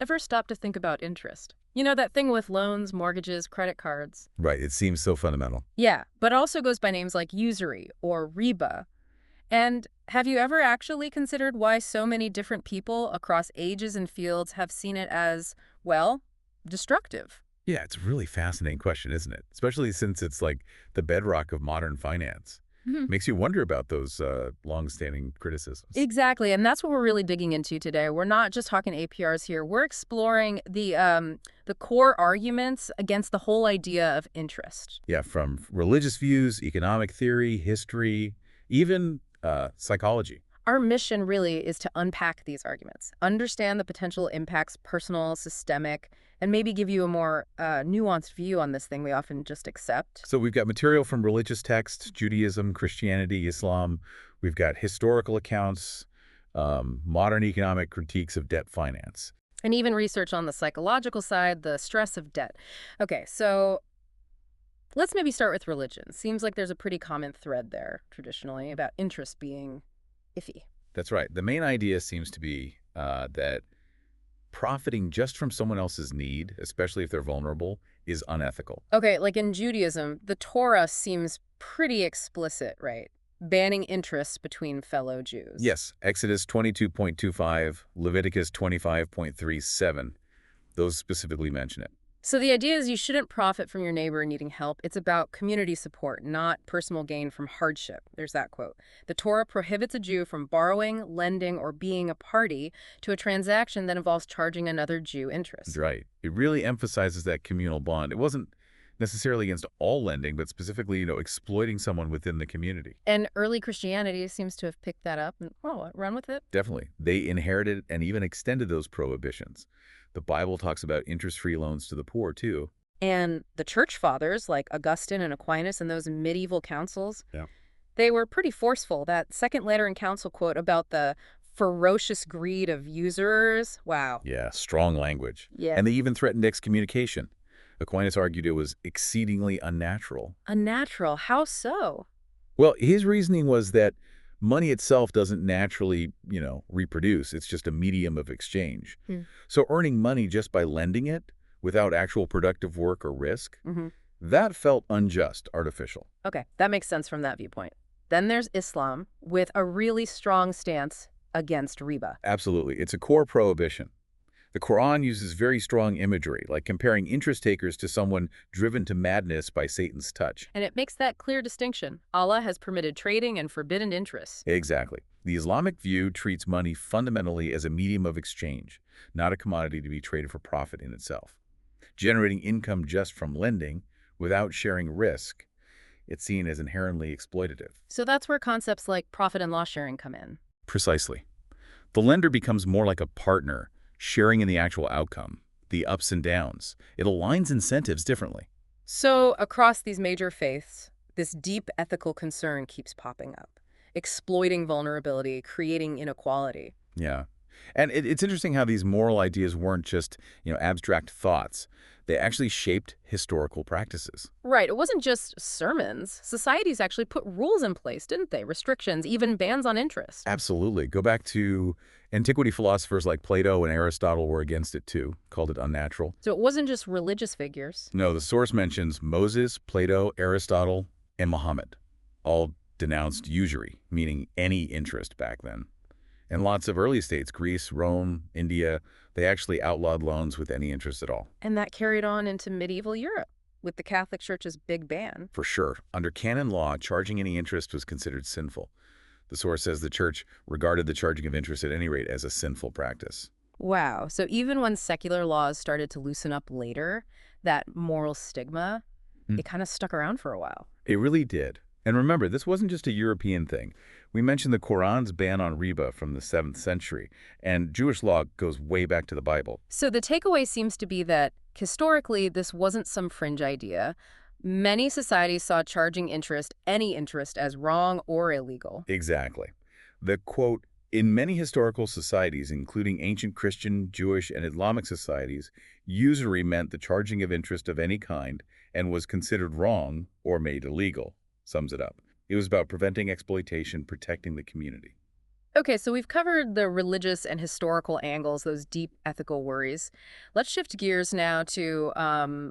Ever stop to think about interest? You know, that thing with loans, mortgages, credit cards. Right, it seems so fundamental. Yeah, but it also goes by names like Usury or Riba. And have you ever actually considered why so many different people across ages and fields have seen it as, well, destructive? Yeah, it's a really fascinating question, isn't it? Especially since it's like the bedrock of modern finance. Mhm. Makes you wonder about those long-standing criticisms. Exactly, and that's what we're really digging into today. We're not just talking APRs here. We're exploring the core arguments against the whole idea of interest. Yeah, from religious views, economic theory, history, even psychology. Our mission really is to unpack these arguments, understand the potential impacts, personal, systemic, and maybe give you a more nuanced view on this thing we often just accept. So we've got material from religious texts, Judaism, Christianity, Islam. We've got historical accounts, modern economic critiques of debt finance. And even research on the psychological side, the stress of debt. Okay, so let's maybe start with religion. Seems like there's a pretty common thread there, traditionally, about interest being iffy. That's right. The main idea seems to be that profiting just from someone else's need, especially if they're vulnerable, is unethical. Okay, like in Judaism, the Torah seems pretty explicit, right? Banning interest between fellow Jews. Yes, Exodus 22.25, Leviticus 25.37, those specifically mention it. So the idea is you shouldn't profit from your neighbor needing help. It's about community support, not personal gain from hardship. There's that quote. The Torah prohibits a Jew from borrowing, lending, or being a party to a transaction that involves charging another Jew interest. Right. It really emphasizes that communal bond. It wasn't necessarily against all lending, but specifically, exploiting someone within the community. And early Christianity seems to have picked that up and, oh, run with it. Definitely. They inherited and even extended those prohibitions. The Bible talks about interest-free loans to the poor, too. And the church fathers, like Augustine and Aquinas and those medieval councils, Yeah. they were pretty forceful. That Second Lateran Council quote about the ferocious greed of usurers. Wow. Yeah, strong language. Yeah. And they even threatened excommunication. Aquinas argued it was exceedingly unnatural. Unnatural. How so? Well, his reasoning was that money itself doesn't naturally, reproduce. It's just a medium of exchange. Hmm. So earning money just by lending it without actual productive work or risk, Mm-hmm. that felt unjust, artificial. Okay, that makes sense from that viewpoint. Then there's Islam with a really strong stance against riba. Absolutely. It's a core prohibition. The Quran uses very strong imagery, like comparing interest takers to someone driven to madness by Satan's touch. And it makes that clear distinction. Allah has permitted trading and forbidden interests. Exactly. The Islamic view treats money fundamentally as a medium of exchange, not a commodity to be traded for profit in itself. Generating income just from lending, without sharing risk, it's seen as inherently exploitative. So that's where concepts like profit and loss sharing come in. Precisely. The lender becomes more like a partner, sharing in the actual outcome, the ups and downs. It aligns incentives differently. So across these major faiths, this deep ethical concern keeps popping up, exploiting vulnerability, creating inequality. Yeah. And it's interesting how these moral ideas weren't just, abstract thoughts. They actually shaped historical practices. Right, it wasn't just sermons. Societies actually put rules in place, didn't they? Restrictions, even bans on interest. Absolutely. Go back to antiquity philosophers like Plato and Aristotle were against it too, called it unnatural. So it wasn't just religious figures. No, the source mentions Moses, Plato, Aristotle, and Muhammad. All denounced usury, meaning any interest back then. And lots of early states, Greece, Rome, India, they actually outlawed loans with any interest at all. And that carried on into medieval Europe with the Catholic Church's big ban. For sure. Under canon law, charging any interest was considered sinful. The source says the church regarded the charging of interest at any rate as a sinful practice. Wow. So even when secular laws started to loosen up later, that moral stigma, Hmm. it kind of stuck around for a while. It really did. And remember, this wasn't just a European thing. We mentioned the Quran's ban on riba from the 7th century, and Jewish law goes way back to the Bible. So the takeaway seems to be that historically, this wasn't some fringe idea. Many societies saw charging interest, any interest, as wrong or illegal. Exactly. The quote, in many historical societies, including ancient Christian, Jewish, and Islamic societies, usury meant the charging of interest of any kind and was considered wrong or made illegal, sums it up. It was about preventing exploitation, protecting the community. Okay, so we've covered the religious and historical angles, those deep ethical worries. Let's shift gears now to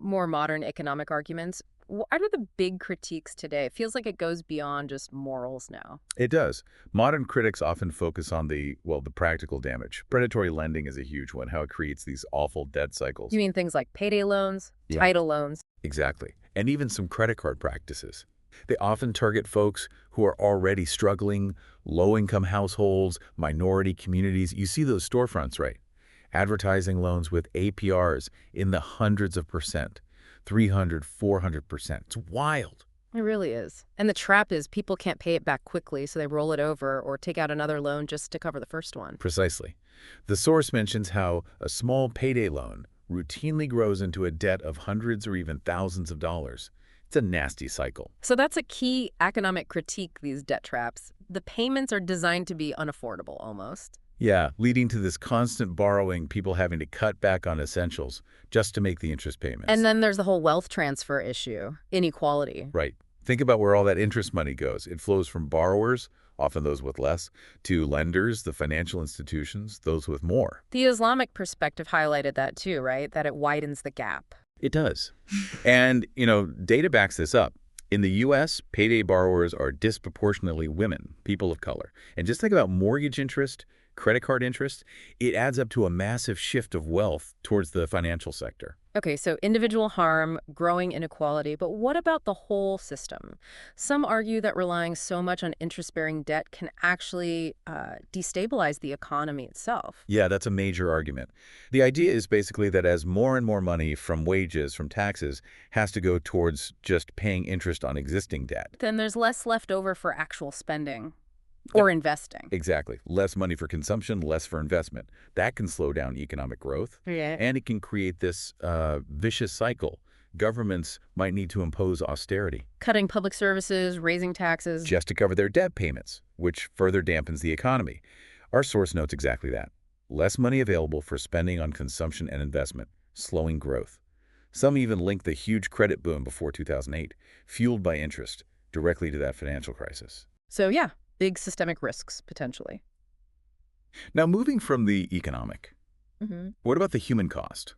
more modern economic arguments. What are the big critiques today? It feels like it goes beyond just morals now. It does. Modern critics often focus on the practical damage. Predatory lending is a huge one, how it creates these awful debt You cycles. mean things like payday loans, Yeah, title loans? exactly. And even some credit card practices. They often target folks who are already struggling, low-income households, minority communities. You see those storefronts, right? Advertising loans with APRs in the hundreds of percent, 300, 400%. It's wild. It really is. And the trap is people can't pay it back quickly, so they roll it over or take out another loan just to cover the first one. Precisely. The source mentions how a small payday loan routinely grows into a debt of hundreds or even thousands of dollars. It's a nasty cycle. So that's a key economic critique, these debt traps. The payments are designed to be unaffordable almost. Yeah, leading to this constant borrowing, people having to cut back on essentials just to make the interest And payments. then there's the whole wealth transfer issue, inequality. Right. Think about where all that interest money goes. It flows from borrowers, often those with less, to lenders, the financial institutions, those with more. The Islamic perspective highlighted that too, right? That it widens the gap. It does. And, data backs this up. In the U.S., payday borrowers are disproportionately women, people of color. And just think about mortgage interest, credit card interest. It adds up to a massive shift of wealth towards the financial sector. Okay, so individual harm, growing inequality, but what about the whole system? Some argue that relying so much on interest-bearing debt can actually destabilize the economy itself. Yeah, that's a major argument. The idea is basically that as more and more money from wages, from taxes, has to go towards just paying interest on existing debt. Then there's less left over for actual spending or investing. Exactly. Less money for consumption, less for investment. That can slow down economic growth, Yeah. and it can create this vicious cycle. Governments might need to impose austerity Cutting public services, raising taxes. just to cover their debt payments, which further dampens the economy. Our source notes exactly that. Less money available for spending on consumption and investment, slowing growth. Some even link the huge credit boom before 2008, fueled by interest, directly to that financial crisis. So yeah, big systemic risks, potentially. Now, moving from the economic, what about the human cost?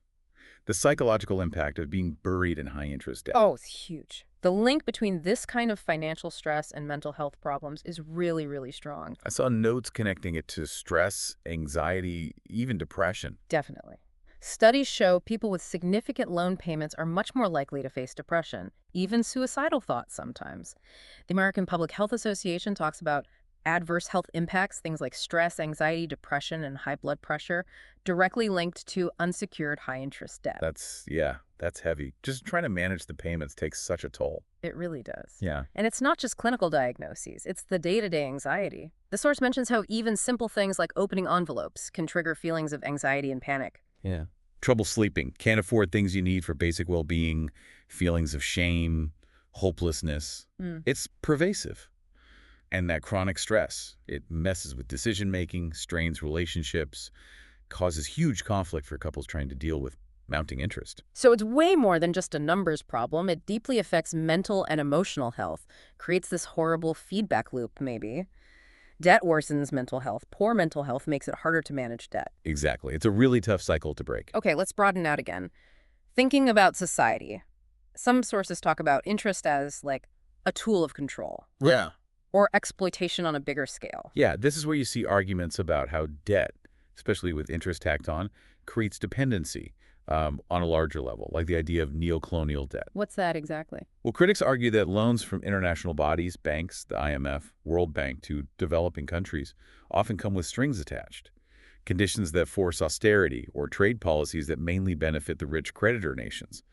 The psychological impact of being buried in high-interest debt. Oh, it's huge. The link between this kind of financial stress and mental health problems is really, really strong. I saw notes connecting it to stress, anxiety, even depression. Definitely. Studies show people with significant loan payments are much more likely to face depression, even suicidal thoughts sometimes. The American Public Health Association talks about adverse health impacts, things like stress, anxiety, depression, and high blood pressure, directly linked to unsecured high-interest debt. That's heavy. Just trying to manage the payments takes such a toll. It really does. Yeah. And it's not just clinical diagnoses, it's the day-to-day anxiety. The source mentions how even simple things like opening envelopes can trigger feelings of anxiety and panic. Yeah. Trouble sleeping, can't afford things you need for basic well-being, feelings of shame, hopelessness. It's pervasive. And that chronic stress, it messes with decision-making, strains relationships, causes huge conflict for couples trying to deal with mounting interest. So it's way more than just a numbers problem. It deeply affects mental and emotional health, creates this horrible feedback loop, maybe. Debt worsens mental health. Poor mental health makes it harder to manage debt. Exactly. It's a really tough cycle to break. Okay, let's broaden out again. Thinking about society. Some sources talk about interest as, like, a tool of control Yeah. or exploitation on a bigger scale. Yeah, this is where you see arguments about how debt, especially with interest tacked on, creates dependency on a larger level, like the idea of neocolonial debt. What's that exactly? Well, critics argue that loans from international bodies, banks, the IMF, World Bank, to developing countries often come with strings attached, conditions that force austerity or trade policies that mainly benefit the rich creditor nations.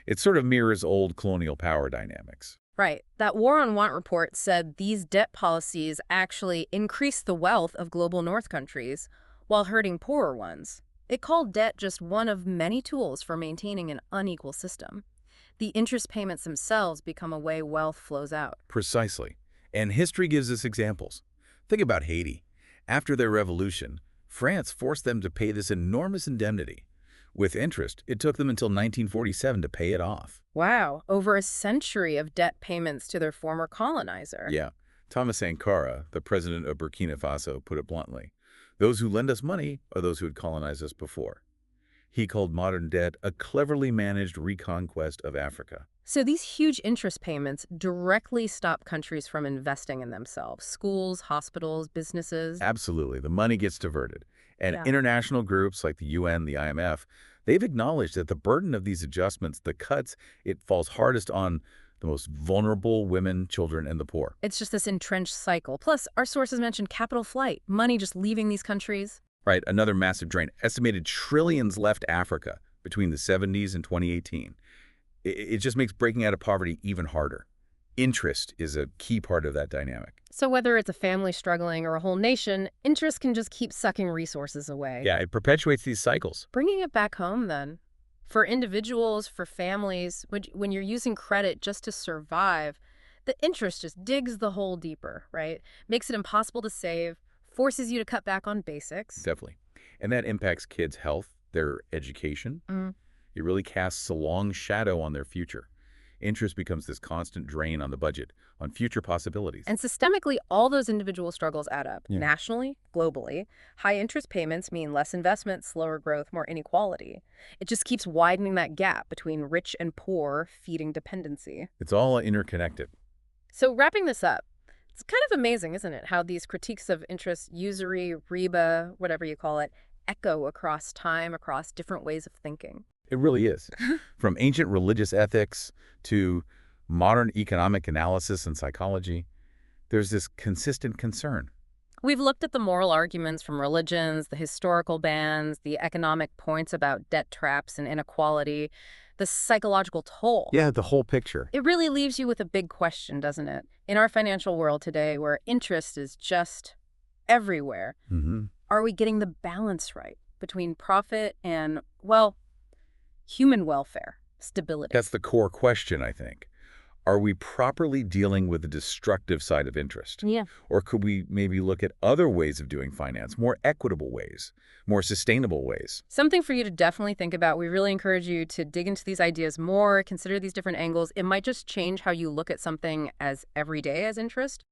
It sort of mirrors old colonial power dynamics. Right. That War on Want report said these debt policies actually increase the wealth of global North countries while hurting poorer ones. It called debt just one of many tools for maintaining an unequal system. The interest payments themselves become a way wealth flows out. Precisely. And history gives us examples. Think about Haiti. After their revolution, France forced them to pay this enormous indemnity. With interest, it took them until 1947 to pay it off. Wow, over a century of debt payments to their former colonizer. Yeah. Thomas Sankara, the president of Burkina Faso, put it bluntly. Those who lend us money are those who had colonized us before. He called modern debt a cleverly managed reconquest of Africa. So these huge interest payments directly stop countries from investing in themselves. Schools, hospitals, businesses. Absolutely. The money gets diverted. And Yeah. international groups like the UN, the IMF, they've acknowledged that the burden of these adjustments, the cuts, it falls hardest on the most vulnerable women, children, and the poor. It's just this entrenched cycle. Plus, our sources mentioned capital flight, money just leaving these countries. Right? Another massive drain. Estimated trillions left Africa between the 70s and 2018. It just makes breaking out of poverty even harder. Interest is a key part of that dynamic. So whether it's a family struggling or a whole nation, interest can just keep sucking resources away. Yeah, it perpetuates these cycles. Bringing it back home, then. For individuals, for families, when you're using credit just to survive, the interest just digs the hole deeper, right? Makes it impossible to save, forces you to cut back on basics. Definitely. And that impacts kids' health, their education. Mm. It really casts a long shadow on their future. Interest becomes this constant drain on the budget, on future possibilities. And systemically, all those individual struggles add up. Yeah. Nationally, globally, high interest payments mean less investment, slower growth, more inequality. It just keeps widening that gap between rich and poor, feeding dependency. It's all interconnected. So wrapping this up, it's kind of amazing, isn't it, how these critiques of interest, usury, riba, whatever you call it, echo across time, across different ways of thinking. It really is. From ancient religious ethics to modern economic analysis and psychology, there's this consistent concern. We've looked at the moral arguments from religions, the historical bans, the economic points about debt traps and inequality, the psychological toll. Yeah, the whole picture. It really leaves you with a big question, doesn't it? In our financial world today, where interest is just everywhere, are we getting the balance right between profit and, well, human welfare, stability? That's the core question, I think. Are we properly dealing with the destructive side of interest? Yeah. Or could we maybe look at other ways of doing finance, more equitable ways, more sustainable ways? Something for you to definitely think about. We really encourage you to dig into these ideas more, consider these different angles. It might just change how you look at something as everyday as interest.